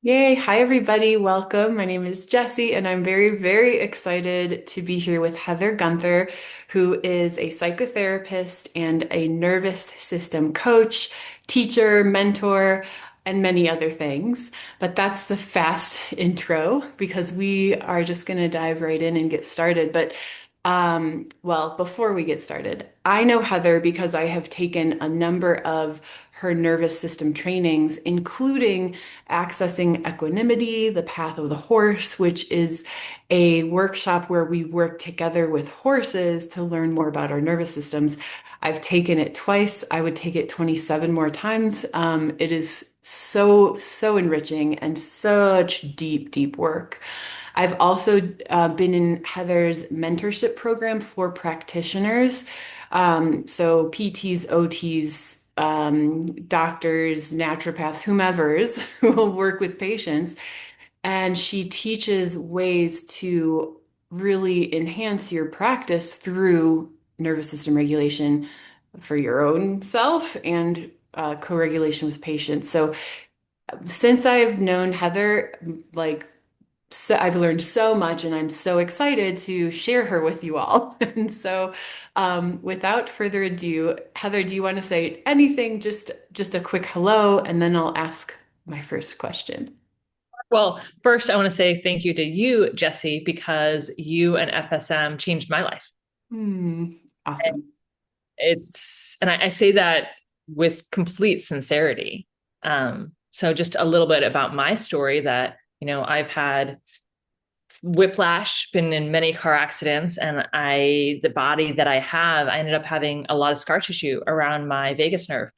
Yay. Hi, everybody. Welcome. My name is Jessie, and I'm very, very excited to be here with Heather Gunther, who is a psychotherapist and a nervous system coach, teacher, mentor, and many other things. But that's the fast intro because we are just going to dive right in and get started. Well, before we get started, I know Heather because I have taken a number of her nervous system trainings, including accessing equanimity, the path of the horse, which is a workshop where we work together with horses to learn more about our nervous systems. I've taken it twice. I would take it 27 more times. It is so enriching and such deep, deep work. I've also been in Heather's mentorship program for practitioners. So PTs, OTs, doctors, naturopaths, whomever's who will work with patients. And she teaches ways to really enhance your practice through nervous system regulation for your own self and co-regulation with patients. So since I've known Heather, like I've learned so much and I'm so excited to share her with you all. And so, without further ado, Heather, do you want to say anything? Just a quick hello, and then I'll ask my first question. Well, first, I want to say thank you to you, Jesse, because you and FSM changed my life. Hmm, awesome. And I say that with complete sincerity. So, just a little bit about my story that, I've had whiplash, been in many car accidents, and the body that I have, I ended up having a lot of scar tissue around my vagus nerve.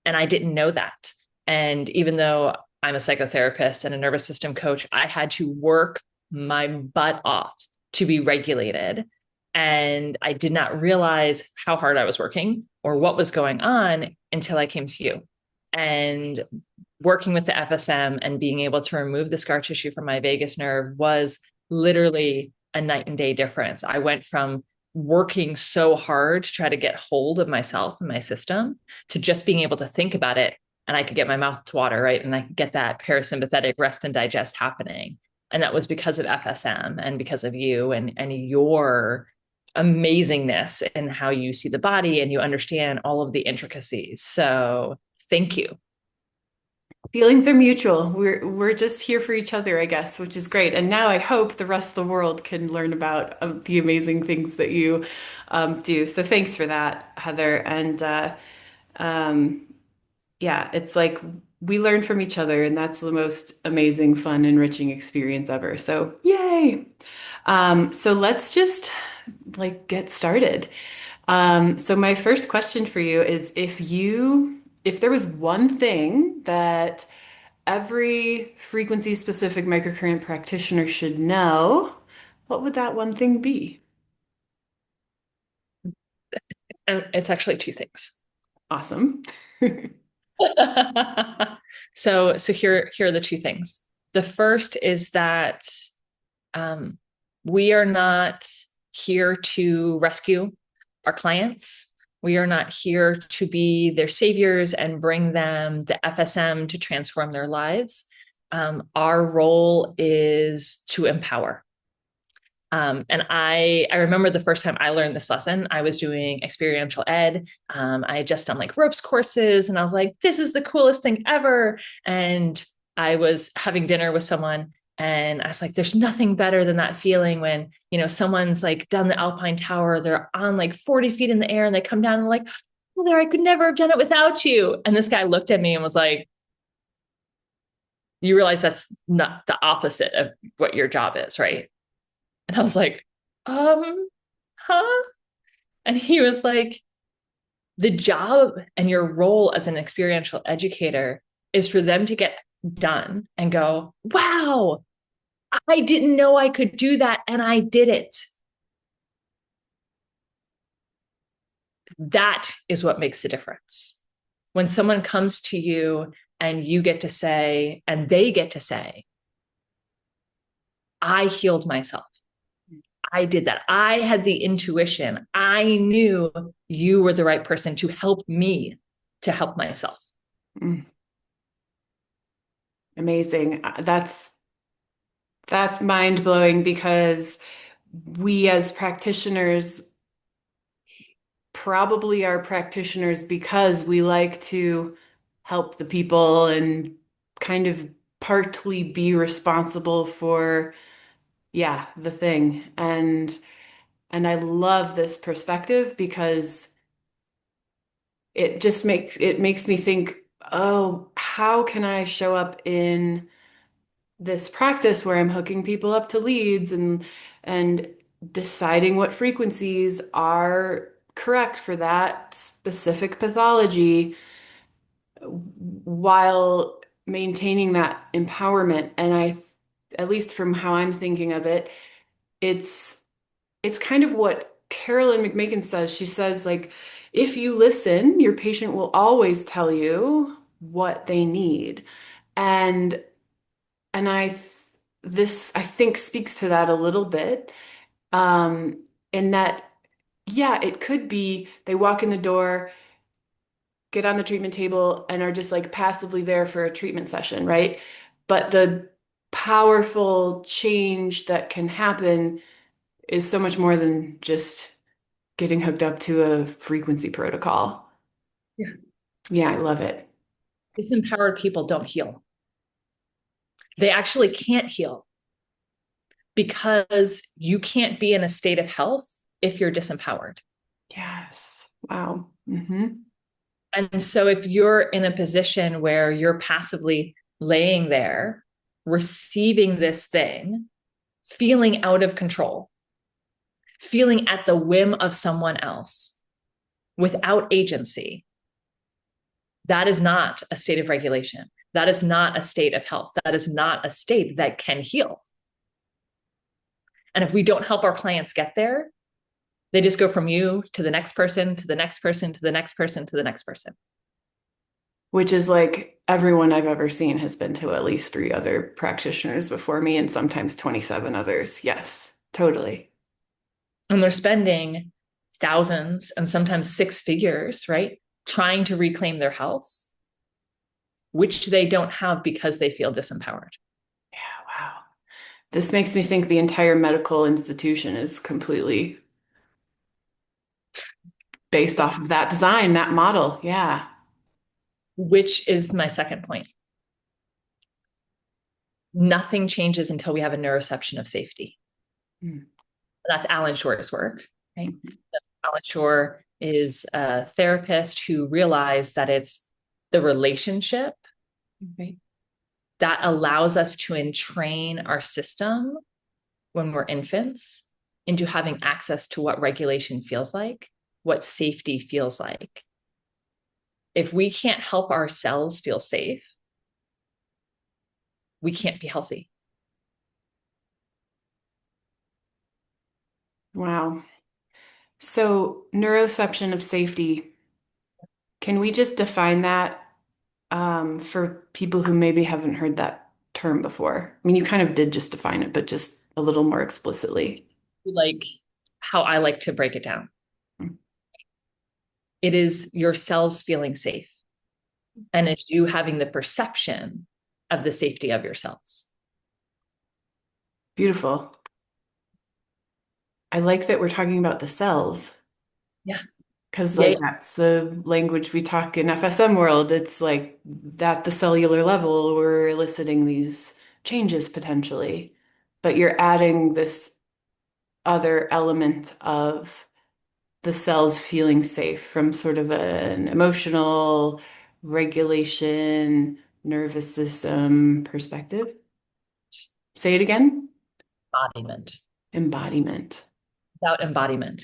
And I didn't know that. And even though I'm a psychotherapist and a nervous system coach, I had to work my butt off to be regulated. And I did not realize how hard I was working or what was going on until I came to you. And working with the FSM and being able to remove the scar tissue from my vagus nerve was literally a night and day difference. I went from working so hard to try to get hold of myself and my system to just being able to think about it, and I could get my mouth to water, right? And I could get that parasympathetic rest and digest happening. And that was because of FSM and because of you and your amazingness in how you see the body and you understand all of the intricacies. So thank you. Feelings are mutual. We're just here for each other, I guess, which is great. And now I hope the rest of the world can learn about the amazing things that you do. So thanks for that, Heather. And um, yeah, it's like we learn from each other, and that's the most amazing, fun, enriching experience ever. So yay! So let's just like get started. So my first question for you is if there was one thing that every frequency specific microcurrent practitioner should know, what would that one thing be? And it's actually two things. Awesome. So here are the two things. The first is that um, we are not here to rescue our clients. We are not here to be their saviors and bring them the FSM to transform their lives. Our role is to empower. And I remember the first time I learned this lesson, I was doing experiential ed. I had just done like ropes courses, and I was like, this is the coolest thing ever. And I was having dinner with someone, and I was like, there's nothing better than that feeling when, someone's like done the Alpine Tower, they're on like 40 feet in the air, and they come down and like, oh, there, I could never have done it without you. And this guy looked at me and was like, you realize that's not the opposite of what your job is, right? And I was like, huh? And he was like, the job and your role as an experiential educator is for them to get done and go, wow, I didn't know I could do that. And I did it. That is what makes the difference. When someone comes to you and you get to say, and they get to say, I healed myself. I did that. I had the intuition. I knew you were the right person to help me to help myself. Mm, Amazing. That's mind-blowing because we as practitioners probably are practitioners because we like to help the people and kind of partly be responsible for, yeah, the thing. And I love this perspective because it makes me think, oh, how can I show up in this practice where I'm hooking people up to leads and deciding what frequencies are correct for that specific pathology while maintaining that empowerment. And at least from how I'm thinking of it, it's it's kind of what Carolyn McMakin says. She says, like, if you listen, your patient will always tell you what they need. And and this I think speaks to that a little bit. In that, yeah, it could be they walk in the door, get on the treatment table, and are just like passively there for a treatment session, right? But the powerful change that can happen is so much more than just getting hooked up to a frequency protocol. Yeah. Yeah, I love it. Disempowered people don't heal. They actually can't heal because you can't be in a state of health if you're disempowered. Yes. Wow. Hmm. And so if you're in a position where you're passively laying there, receiving this thing, feeling out of control, feeling at the whim of someone else without agency, that is not a state of regulation. That is not a state of health. That is not a state that can heal. And if we don't help our clients get there, they just go from you to the next person, to the next person, to the next person, to the next person. Which is like everyone I've ever seen has been to at least three other practitioners before me and sometimes 27 others. Yes, totally. And they're spending thousands and sometimes six figures, right? Trying to reclaim their health, which they don't have because they feel disempowered. Yeah, wow. This makes me think the entire medical institution is completely based off of that design, that model. Yeah. Which is my second point. Nothing changes until we have a neuroception of safety. Mm. That's Alan Shore's work, right? Alan Schore is a therapist who realized that it's the relationship, right, that allows us to entrain our system when we're infants into having access to what regulation feels like, what safety feels like. If we can't help ourselves feel safe, we can't be healthy. Wow. So, neuroception of safety, can we just define that for people who maybe haven't heard that term before? I mean, you kind of did just define it, but just a little more explicitly. Like how I like to break it down. It is your cells feeling safe, and it's you having the perception of the safety of your cells. Beautiful. I like that we're talking about the cells Yeah. because, Yeah. like, that's the language we talk in FSM world. It's like at the cellular level, we're eliciting these changes potentially, but you're adding this other element of the cells feeling safe from sort of an emotional regulation, nervous system perspective. Say it again. Embodiment. Embodiment. Without embodiment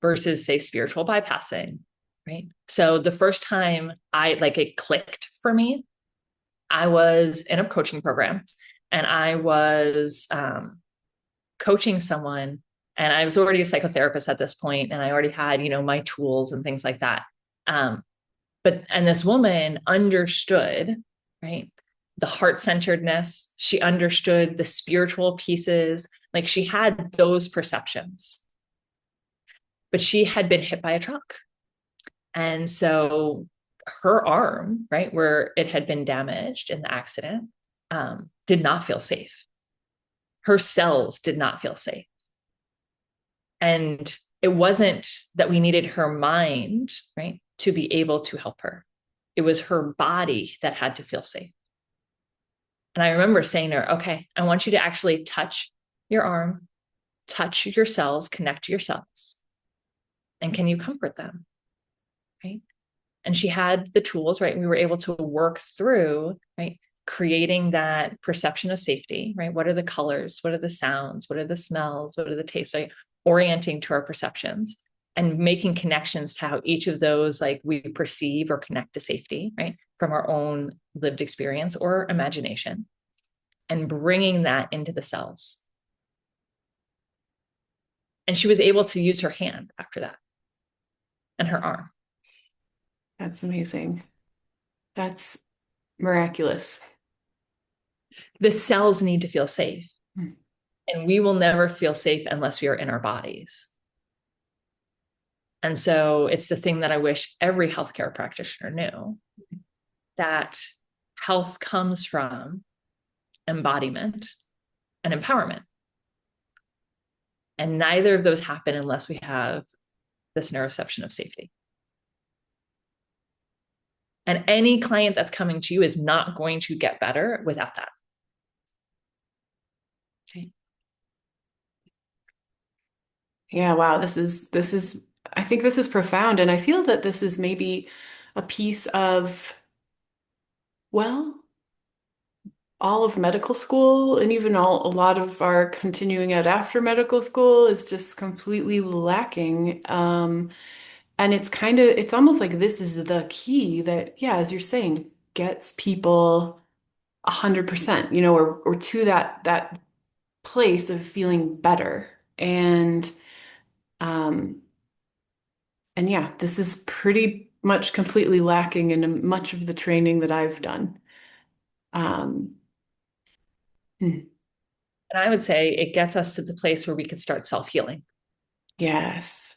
versus, say, spiritual bypassing, right? So the first time it clicked for me, I was in a coaching program and I was coaching someone, and I was already a psychotherapist at this point, and I already had, my tools and things like that. And this woman understood, right? The heart-centeredness. She understood the spiritual pieces. Like she had those perceptions, but she had been hit by a truck. And so her arm, right, where it had been damaged in the accident, did not feel safe. Her cells did not feel safe. And it wasn't that we needed her mind, right, to be able to help her. It was her body that had to feel safe. And I remember saying to her, okay, I want you to actually touch your arm, touch your cells, connect to your cells. And can you comfort them? Right. And she had the tools, right? We were able to work through, right, creating that perception of safety, right? What are the colors? What are the sounds? What are the smells? What are the tastes? Like orienting to our perceptions and making connections to how each of those, like, we perceive or connect to safety, right? From our own lived experience or imagination, and bringing that into the cells. And she was able to use her hand after that and her arm. That's amazing. That's miraculous. The cells need to feel safe. Hmm. And we will never feel safe unless we are in our bodies. And so it's the thing that I wish every healthcare practitioner knew, that health comes from embodiment and empowerment. And neither of those happen unless we have this neuroception of safety. And any client that's coming to you is not going to get better without that. Okay. Yeah, wow, this is I think this is profound, and I feel that this is maybe a piece of, well, all of medical school, and even a lot of our continuing ed after medical school is just completely lacking. And it's almost like this is the key that, yeah, as you're saying, gets people 100%, or to that place of feeling better. Um, and yeah, this is pretty much completely lacking in much of the training that I've done. Um, hmm, And I would say it gets us to the place where we can start self-healing, yes.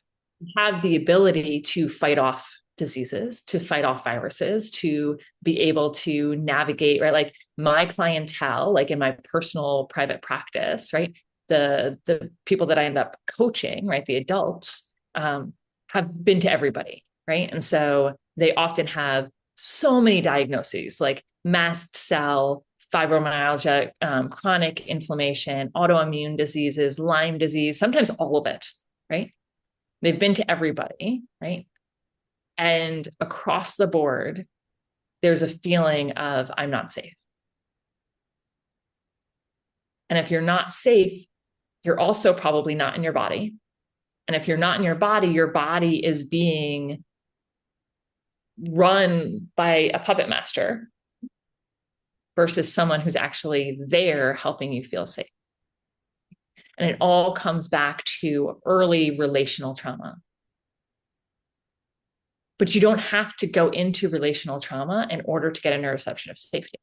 have the ability to fight off diseases, to fight off viruses, to be able to navigate, right? Like my clientele, like in my personal private practice, right? The people that I end up coaching, right? The adults, have been to everybody, right? And so they often have so many diagnoses, like mast cell, fibromyalgia, chronic inflammation, autoimmune diseases, Lyme disease, sometimes all of it, right? They've been to everybody, right? And across the board, there's a feeling of I'm not safe. And if you're not safe, you're also probably not in your body. And if you're not in your body is being run by a puppet master versus someone who's actually there helping you feel safe. And it all comes back to early relational trauma. But you don't have to go into relational trauma in order to get a neuroception of safety.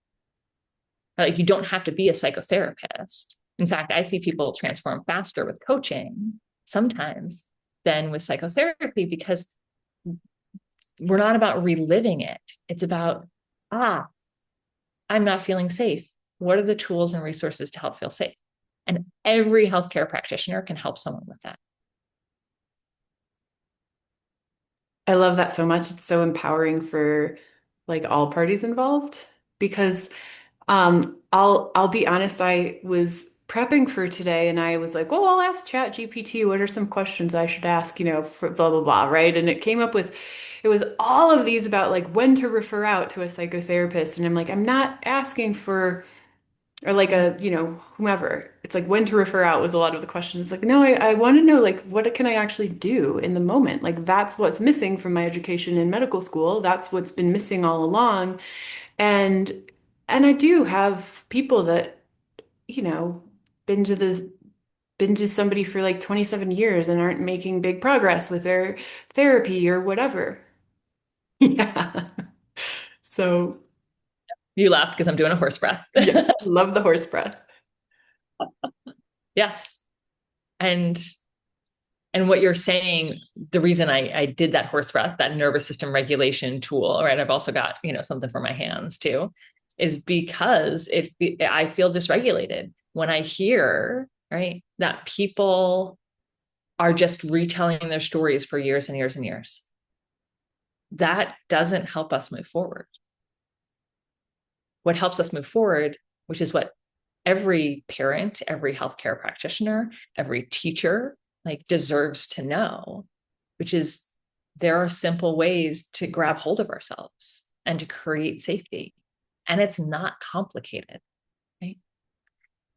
Like, you don't have to be a psychotherapist. In fact, I see people transform faster with coaching sometimes than with psychotherapy, because we're not about reliving it. It's about, I'm not feeling safe. What are the tools and resources to help feel safe? And every healthcare practitioner can help someone with that. I love that so much. It's so empowering for like all parties involved because I'll be honest, I was prepping for today and I was like, well, I'll ask Chat GPT what are some questions I should ask, for blah blah blah, right? And it came up with it was all of these about like when to refer out to a psychotherapist. And I'm like, I'm not asking for or like whomever. It's like when to refer out was a lot of the questions. Like, no, I want to know like what can I actually do in the moment? Like that's what's missing from my education in medical school. That's what's been missing all along. And and I do have people that, you know, been to the been to somebody for like 27 years and aren't making big progress with their therapy or whatever. Yeah. So, You laugh because I'm doing a horse breath. yes, love the horse breath. Yes. And And what you're saying, the reason I did that horse breath, that nervous system regulation tool, right? I've also got, something for my hands too, is because I feel dysregulated when I hear, right, that people are just retelling their stories for years and years and years. That doesn't help us move forward. What helps us move forward, which is what every parent, every healthcare practitioner, every teacher like deserves to know, which is there are simple ways to grab hold of ourselves and to create safety. And it's not complicated, right?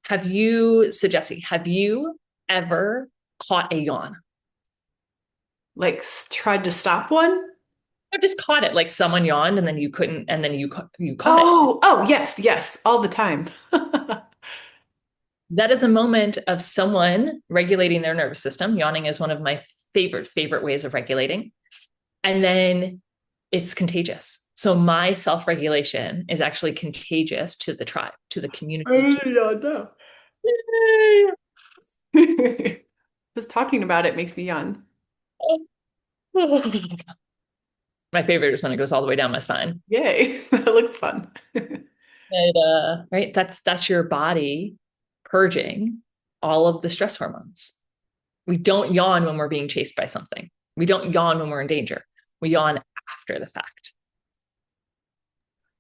Jesse, have you ever caught a yawn? Like tried to stop one? I've just caught it, like someone yawned and then you couldn't, and then you caught it. Oh, yes, yes, all the time. That is a moment of someone regulating their nervous system. Yawning is one of my favorite ways of regulating. And then it's contagious. So my self-regulation is actually contagious to the tribe, to the I community. did not know. Just talking about it makes me yawn. My favorite is when it goes all the way down my spine. Yay, that looks fun. Right, that's your body purging all of the stress hormones. We don't yawn when we're being chased by something. We don't yawn when we're in danger. We yawn after the fact.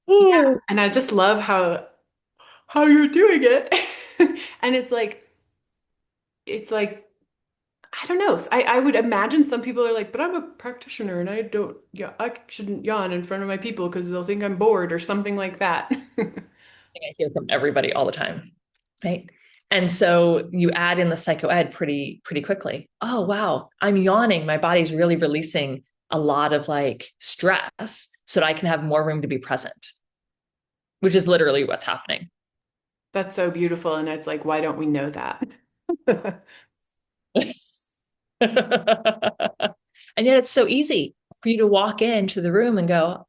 Yeah, and I just love how you're doing it. And it's like I don't know. I would imagine some people are like, but I'm a practitioner and I don't, yeah, I shouldn't yawn in front of my people because they'll think I'm bored or something like that. I hear from everybody all the time, right? And so you add in the psychoed pretty quickly. Oh wow, I'm yawning. My body's really releasing a lot of like stress so that I can have more room to be present, which is literally what's happening. That's so beautiful. And it's like, why don't we know that? And yet it's so easy for you to walk into the room and go,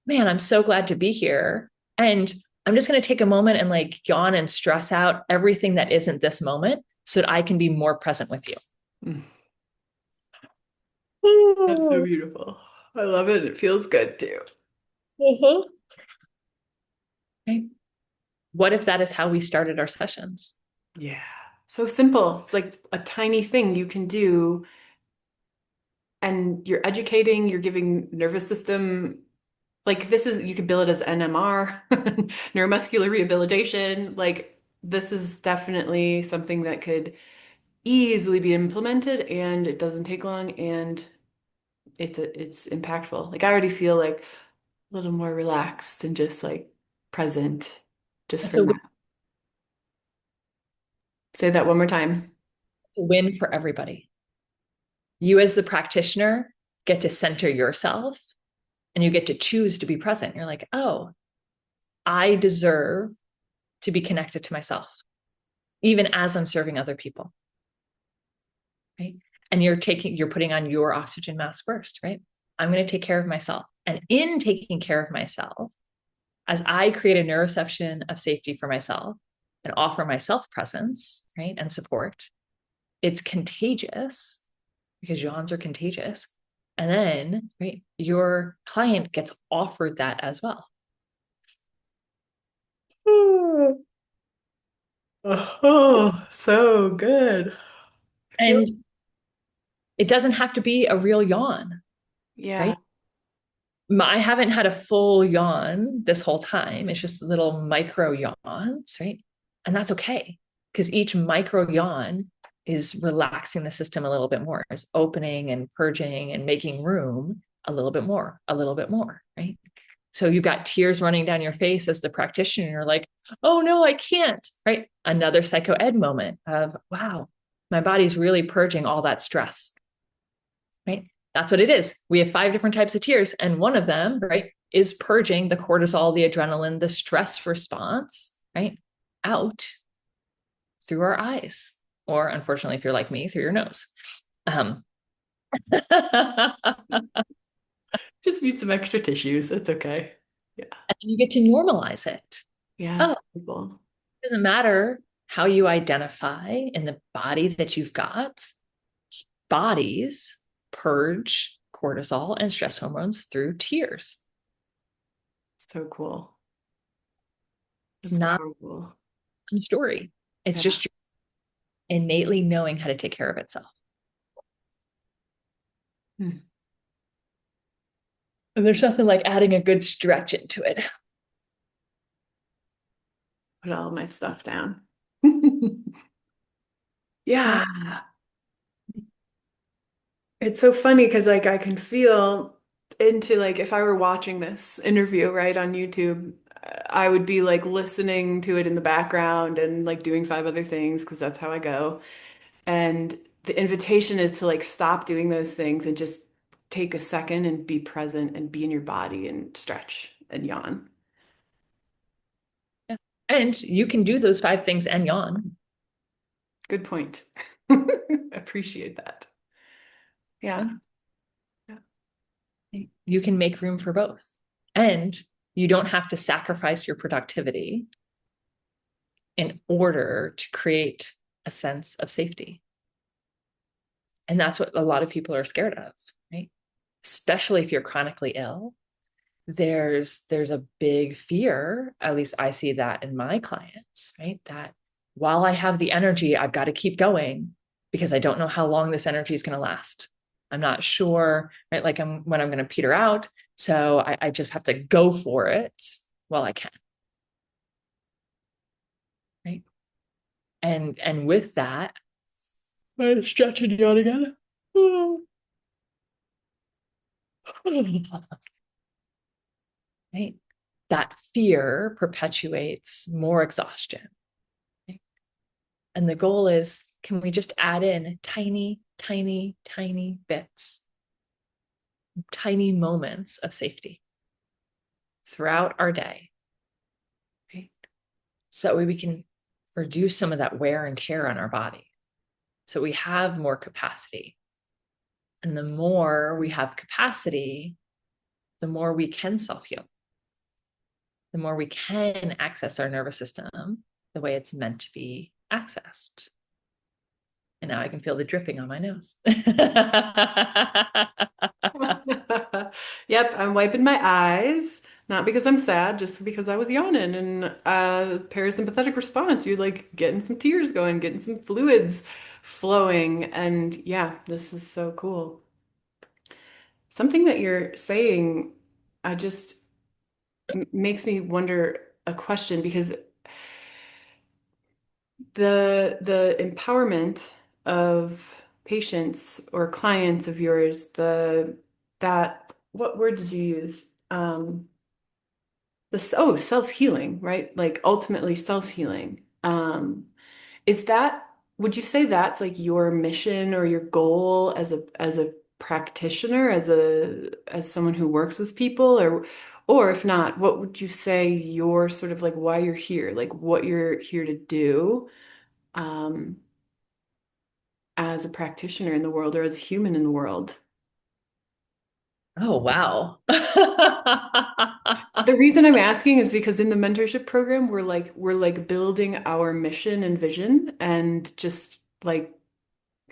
man, I'm so glad to be here. And I'm just going to take a moment and like yawn and stress out everything that isn't this moment so that I can be more present with you. That's so beautiful. I love it. It feels good too. Uh-huh. Right? What if that is how we started our sessions? Yeah. So simple. It's like a tiny thing you can do, and you're educating, you're giving nervous system, like this is, you could bill it as NMR, neuromuscular rehabilitation. Like this is definitely something that could easily be implemented and it doesn't take long and it's impactful. Like I already feel like a little more relaxed and just like present just It's a, from win- that. Say that one more time. it's a win for everybody. You, as the practitioner, get to center yourself and you get to choose to be present. You're like, oh, I deserve to be connected to myself, even as I'm serving other people. Right. And you're putting on your oxygen mask first, right? I'm going to take care of myself. And in taking care of myself, as I create a neuroception of safety for myself and offer myself presence, right, and support, it's contagious because yawns are contagious. And then, right, your client gets offered that as well. Oh, so good. I feel, And it doesn't have to be a real yawn, yeah. right? I haven't had a full yawn this whole time. It's just little micro yawns, right? And that's okay because each micro yawn is relaxing the system a little bit more, is opening and purging and making room a little bit more, right? So you've got tears running down your face as the practitioner. You're like, oh no, I can't, right? Another psychoed moment of, wow, my body's really purging all that stress, right? That's what it is. We have 5 different types of tears, and one of them, right, is purging the cortisol, the adrenaline, the stress response, right, out through our eyes, or unfortunately, if you're like me, through your nose. Um, and Just need some extra tissues. It's okay. Yeah. you get to normalize it. Yeah, Oh, it's it beautiful. doesn't matter how you identify in the body that you've got. bodies purge cortisol and stress hormones through tears. So cool. It's That's not powerful. a story. It's Yeah. just innately knowing how to take care of itself. Hmm. And there's nothing like adding a good stretch into it. Put all my stuff down. Yeah. Yeah. It's so funny because like I can feel into like if I were watching this interview right on YouTube, I would be like listening to it in the background and like doing five other things because that's how I go. And the invitation is to like stop doing those things and just take a second and be present and be in your body and stretch and yawn. Yeah. And you can do those 5 things and yawn. Good point. Appreciate that. Yeah. Yeah. Yeah. You can make room for both. And you don't have to sacrifice your productivity in order to create a sense of safety. And that's what a lot of people are scared of, right? Especially if you're chronically ill. There's a big fear, at least I see that in my clients, right? That while I have the energy, I've got to keep going because I don't know how long this energy is going to last. I'm not sure, right? Like when I'm going to peter out. So I just have to go for it while I can, right? And with that, I stretch and yawn again. Right? That fear perpetuates more exhaustion. Right? And the goal is, can we just add in tiny, tiny, tiny bits, tiny moments of safety throughout our day, right? So that we can reduce some of that wear and tear on our body. So we have more capacity. And the more we have capacity, the more we can self-heal, the more we can access our nervous system the way it's meant to be accessed. And now I can feel the dripping on my nose. Yep, I'm wiping my eyes, not because I'm sad, just because I was yawning and parasympathetic response. You're like getting some tears going, getting some fluids flowing. And yeah, this is so cool. Something that you're saying, I just makes me wonder a question because the empowerment of patients or clients of yours, the that what word did you use? Self-healing, right? Like ultimately self-healing. Is that, would you say that's like your mission or your goal as a practitioner, as someone who works with people, or if not, what would you say your sort of like why you're here, like what you're here to do, um, as a practitioner in the world or as a human in the world? Oh, wow. The reason I'm asking is because in the mentorship program, we're like building our mission and vision and just like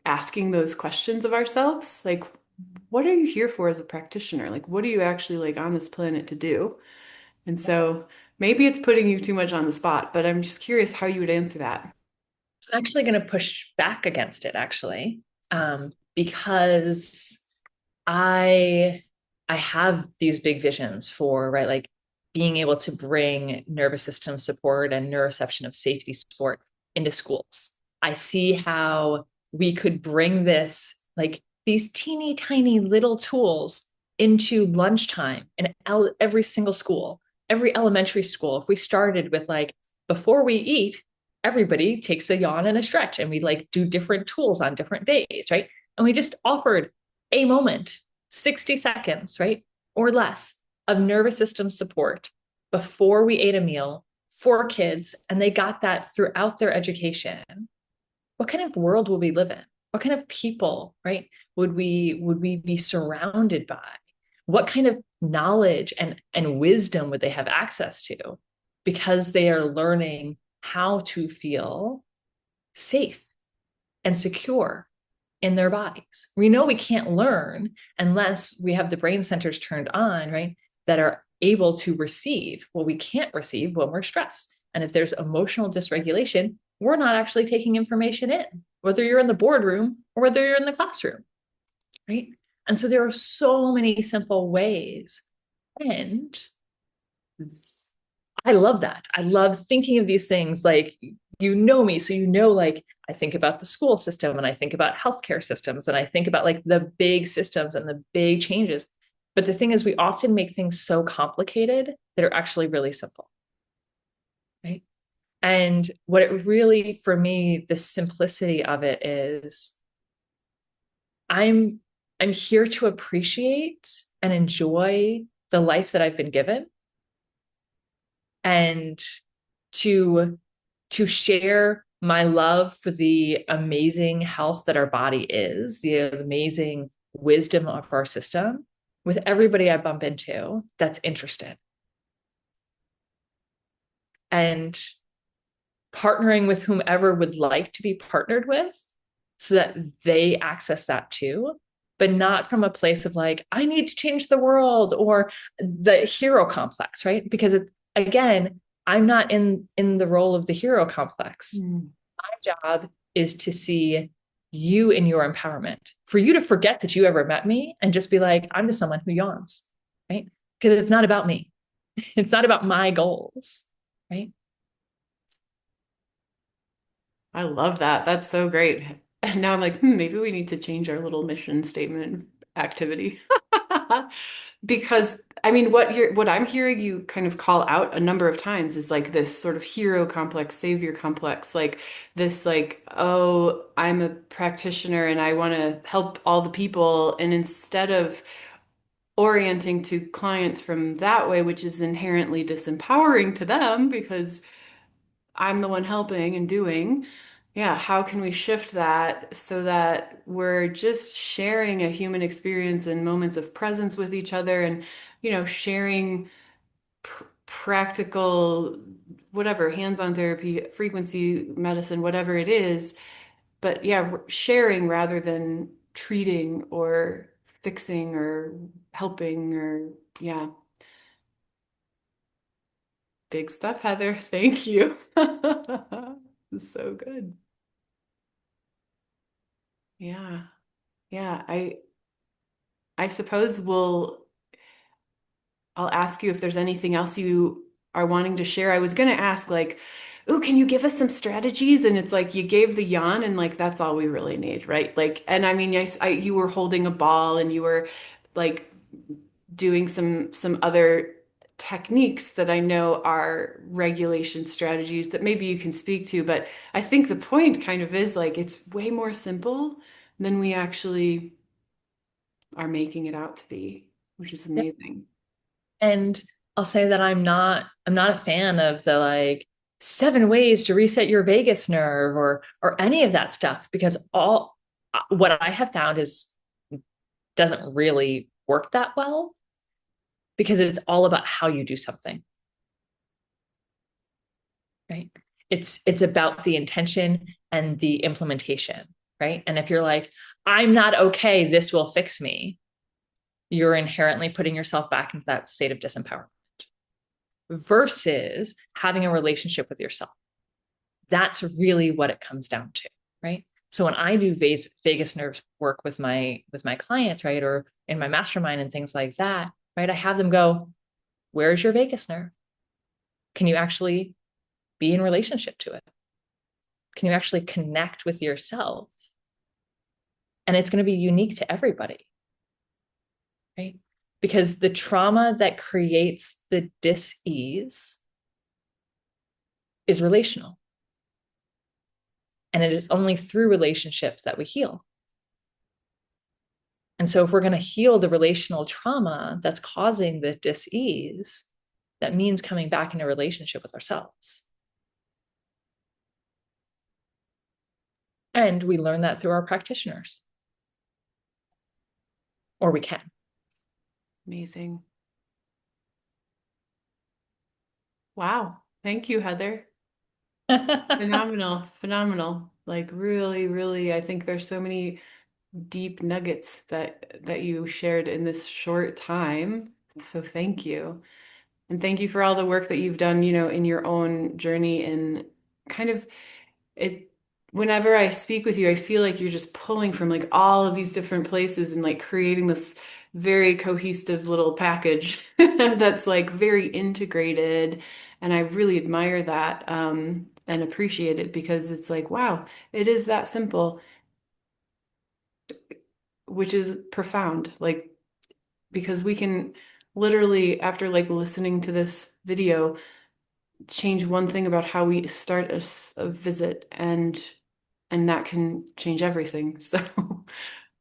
asking those questions of ourselves. Like, what are you here for as a practitioner? Like, what are you actually like on this planet to do? And so maybe it's putting you too much on the spot, but I'm just curious how you would answer that. I'm actually going to push back against it, actually, because I I have these big visions for, right, like being able to bring nervous system support and neuroception of safety support into schools. I see how we could bring this, like these teeny tiny little tools into lunchtime in every single school, every elementary school. If we started with like, before we eat, everybody takes a yawn and a stretch, and we like do different tools on different days, right? And we just offered a moment, 60 seconds, right? Or less of nervous system support before we ate a meal for kids, and they got that throughout their education. What kind of world would we live in? What kind of people, right, would we be surrounded by? What kind of knowledge and wisdom would they have access to because they are learning how to feel safe and secure in their bodies. We know we can't learn unless we have the brain centers turned on, right? That are able to receive what we can't receive when we're stressed. And if there's emotional dysregulation, we're not actually taking information in, whether you're in the boardroom or whether you're in the classroom, right? And so there are so many simple ways. And I love that. I love thinking of these things like, you know me, so you know, like I think about the school system and I think about healthcare systems and I think about like the big systems and the big changes. But the thing is, we often make things so complicated that are actually really simple, right? And what it really, for me, the simplicity of it is I'm I'm here to appreciate and enjoy the life that I've been given and to to share my love for the amazing health that our body is, the amazing wisdom of our system with everybody I bump into that's interested. And partnering with whomever would like to be partnered with so that they access that too, but not from a place of like, I need to change the world or the hero complex, right? Because again, I'm not in the role of the hero complex. My job is to see you in your empowerment, for you to forget that you ever met me and just be like, I'm just someone who yawns, right? Because it's not about me. It's not about my goals, right? I love that. That's so great. And now I'm like, maybe we need to change our little mission statement activity. Because I mean, what I'm hearing you kind of call out a number of times is like this sort of hero complex, savior complex, like this like, oh, I'm a practitioner and I want to help all the people. And instead of orienting to clients from that way, which is inherently disempowering to them because I'm the one helping and doing. Yeah, how can we shift that so that we're just sharing a human experience and moments of presence with each other and, sharing practical, whatever, hands-on therapy, frequency medicine, whatever it is. But yeah, sharing rather than treating or fixing or helping or, yeah, big stuff, Heather. Thank you. So good. Yeah. Yeah. I suppose I'll ask you if there's anything else you are wanting to share. I was going to ask like, "Ooh, can you give us some strategies?" And it's like you gave the yawn and like that's all we really need, right? Like, and I mean, you were holding a ball and you were like doing some other techniques that I know are regulation strategies that maybe you can speak to, but I think the point kind of is like it's way more simple than we actually are making it out to be, which is Yeah. amazing. And I'll say that I'm not a fan of the like 7 ways to reset your vagus nerve or any of that stuff because all what I have found is doesn't really work that well because it's all about how you do something, right? It's about the intention and the implementation, right? And if you're like, I'm not okay, this will fix me, you're inherently putting yourself back into that state of disempowerment versus having a relationship with yourself. That's really what it comes down to, right? So when I do vagus nerve work with my clients, right, or in my mastermind and things like that, right, I have them go, where's your vagus nerve? Can you actually be in relationship to it? Can you actually connect with yourself? And it's going to be unique to everybody, right? Because the trauma that creates the dis-ease is relational. And it is only through relationships that we heal. And so if we're going to heal the relational trauma that's causing the dis-ease, that means coming back in a relationship with ourselves. And we learn that through our practitioners, or we can. Amazing. Wow. Thank you, Heather. Phenomenal, phenomenal. Like really, really, I think there's so many deep nuggets that you shared in this short time. So thank you. And thank you for all the work that you've done, in your own journey and kind of it whenever I speak with you, I feel like you're just pulling from like all of these different places and like creating this very cohesive little package that's like very integrated. And I really admire that and appreciate it because it's like, wow, it is that simple, which is profound. Like, because we can literally, after like listening to this video, change one thing about how we start a visit and that can change everything. So,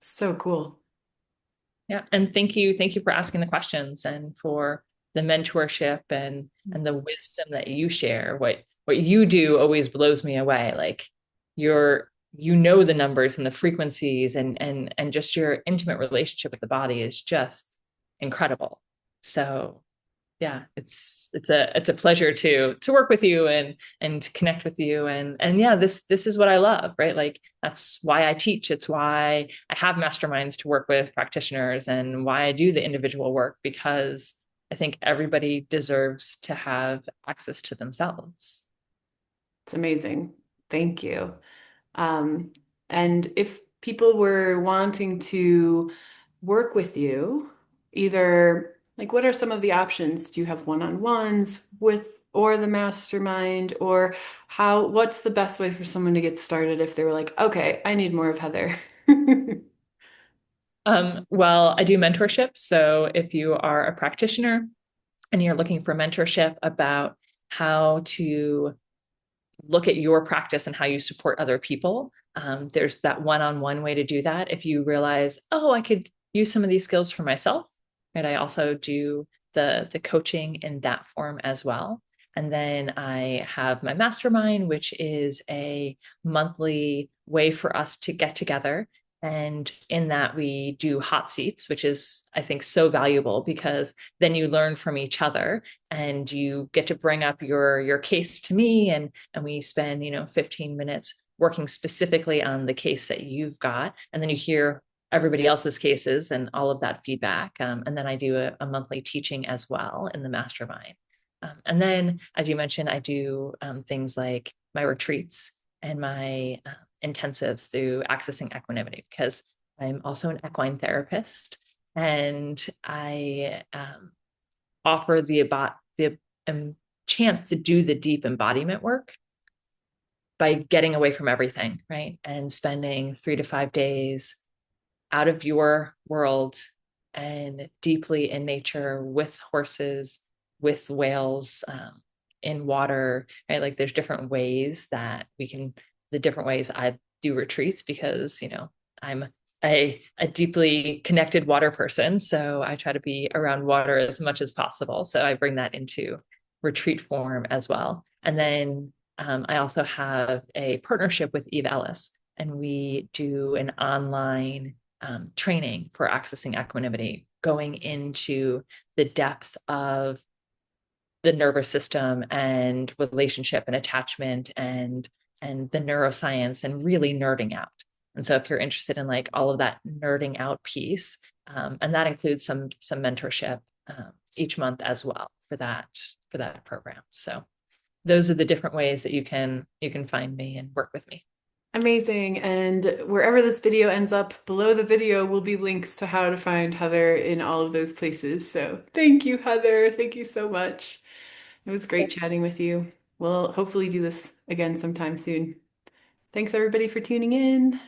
so cool. Yeah. And thank you for asking the questions and for the mentorship and the wisdom that you share. What you do always blows me away. Like you know the numbers and the frequencies and just your intimate relationship with the body is just incredible. So yeah, it's a pleasure to work with you and to connect with you and yeah, this is what I love, right? Like that's why I teach. It's why I have masterminds to work with practitioners and why I do the individual work because I think everybody deserves to have access to themselves. It's amazing. Thank you. Um, and if people were wanting to work with you, either like what are some of the options? Do you have one-on-ones with or the mastermind or what's the best way for someone to get started if they were like, okay, I need more of Heather? Well, I do mentorship. So if you are a practitioner and you're looking for mentorship about how to look at your practice and how you support other people. There's that one-on-one way to do that. If you realize, oh, I could use some of these skills for myself, right? I also do the coaching in that form as well. And then I have my mastermind, which is a monthly way for us to get together. And in that, we do hot seats, which is, I think, so valuable because then you learn from each other and you get to bring up your case to me and we spend 15 minutes working specifically on the case that you've got and then you hear everybody else's cases and all of that feedback and then I do a monthly teaching as well in the mastermind and then as you mentioned I do things like my retreats and my intensives through accessing equanimity because I'm also an equine therapist and I offer the chance to do the deep embodiment work by getting away from everything, right? And spending 3 to 5 days out of your world and deeply in nature with horses, with whales, in water, right? Like there's different ways that the different ways I do retreats because, I'm a deeply connected water person. So I try to be around water as much as possible. So I bring that into retreat form as well. And then I also have a partnership with Eve Ellis, and we do an online training for accessing equanimity, going into the depth of the nervous system and relationship and attachment and the neuroscience and really nerding out. And so if you're interested in like all of that nerding out piece, and that includes some mentorship each month as well for that program. So those are the different ways that you can find me and work with me. Amazing. And wherever this video ends up, below the video will be links to how to find Heather in all of those places. So thank you, Heather. Thank you so much. It was great chatting with you. We'll hopefully do this again sometime soon. Thanks everybody for tuning in.